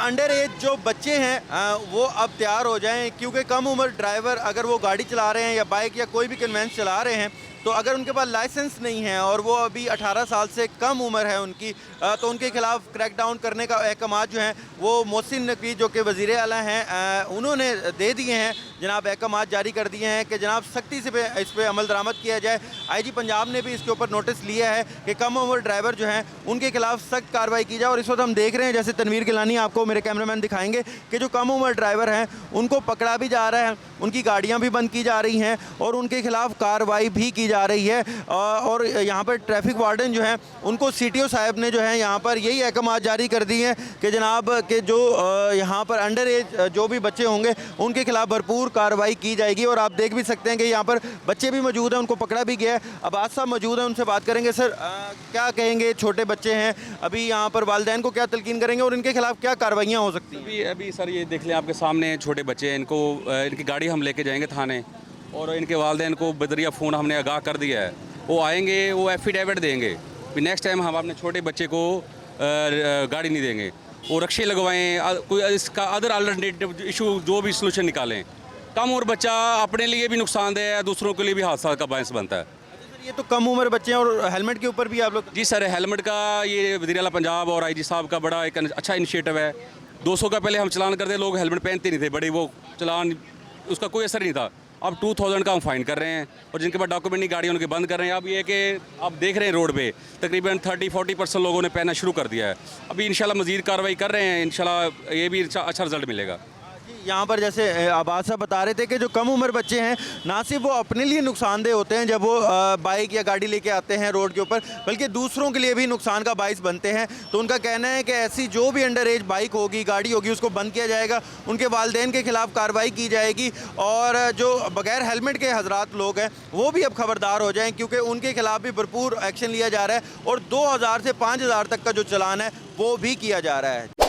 Under as जो बच्चे हैं वो अब तैयार हो जाएं, क्योंकि कम उम्र ड्राइवर अगर वो गाड़ी चला रहे हैं या बाइक या कोई भी कन्वेंस चला रहे हैं, तो अगर उनके पास लाइसेंस नहीं है और वो अभी 18 साल से कम उम्र है उनकी, तो उनके खिलाफ क्रैकडाउन करने का अहकाम जो हैं वो मोहसिन नकवी जो कि वज़ीर आला हैं उन्होंने दे दिए हैं। जनाब अहकाम जारी कर दिए हैं कि जनाब सख्ती से इस पर अमल दरामद किया जाए। IG पंजाब ने भी इसके ऊपर नोटिस लिया है कि कम उम्र ड्राइवर जो हैं उनके खिलाफ सख्त कार्रवाई की जाए। और इस वक्त हम देख रहे हैं, जैसे तनवीर गिलानी आपको मेरे कैमरामैन दिखाएंगे कि जो कम उम्र ड्राइवर हैं उनको पकड़ा भी जा रहा है, उनकी गाड़ियाँ भी बंद की जा रही हैं और उनके खिलाफ कार्रवाई भी की जा रही है। और यहाँ पर ट्रैफिक वार्डन जो हैं उनको CTO साहब ने जो है यहाँ पर यही अहकाम जारी कर दिए हैं कि जनाब के जो यहाँ पर अंडर एज जो भी बच्चे होंगे उनके खिलाफ भरपूर कार्रवाई की जाएगी। और आप देख भी सकते हैं कि यहाँ पर बच्चे भी मौजूद हैं, उनको पकड़ा भी गया है। अब्बास साहब मौजूद हैं, उनसे बात करेंगे। सर क्या कहेंगे, छोटे बच्चे हैं अभी यहाँ पर, वालिदैन को क्या तलकीन करेंगे और इनके खिलाफ क्या कार्रवाइयाँ हो सकती हैं? अभी सर ये देख लें, आपके सामने छोटे बच्चे हैं, इनको इनकी गाड़ी हम लेके जाएंगे थाने और इनके वालिदैन को बदरिया फ़ोन हमने आगाह कर दिया है। वो आएंगे, वो एफिडेविट देंगे कि नेक्स्ट टाइम हम अपने छोटे बच्चे को गाड़ी नहीं देंगे। वो रक्शे लगवाएं, कोई इसका अदर अल्टरनेटिव इशू जो भी सलूशन निकालें। कम उम्र बच्चा अपने लिए भी नुकसानदेह है, दूसरों के लिए भी हादसा का बायस बनता है। ये तो कम उम्र बच्चे हैं और हेलमेट के ऊपर भी आप लोग? जी सर, हेलमेट का ये वज़ीर आला पंजाब और IG साहब का बड़ा एक अच्छा इनिशिएटिव है। 200 का पहले हम चलान करते, लोग हेलमेट पहनते नहीं थे, बड़ी वो चलान उसका कोई असर नहीं था। अब 2000 का हम फाइन कर रहे हैं और जिनके पास डॉक्यूमेंट नहीं गाड़ी उनके बंद कर रहे हैं। अब ये कि आप देख रहे हैं रोड पे तकरीबन 30-40% लोगों ने पहनना शुरू कर दिया है। अभी इंशाल्लाह मज़ीद कार्रवाई कर रहे हैं, इंशाल्लाह ये भी अच्छा रिजल्ट मिलेगा। यहाँ पर जैसे अब्बास साहब बता रहे थे कि जो कम उम्र बच्चे हैं ना सिर्फ वो अपने लिए नुकसानदेह होते हैं जब वो बाइक या गाड़ी लेके आते हैं रोड के ऊपर, बल्कि दूसरों के लिए भी नुकसान का बाइस बनते हैं। तो उनका कहना है कि ऐसी जो भी अंडर एज बाइक होगी, गाड़ी होगी, उसको बंद किया जाएगा, उनके वालिदैन के खिलाफ कार्रवाई की जाएगी और जो बगैर हेलमेट के हजरात लोग हैं वो भी अब खबरदार हो जाएँ, क्योंकि उनके खिलाफ भी भरपूर एक्शन लिया जा रहा है और 2000 से 5000 तक का जो चलान है वो भी किया जा रहा है।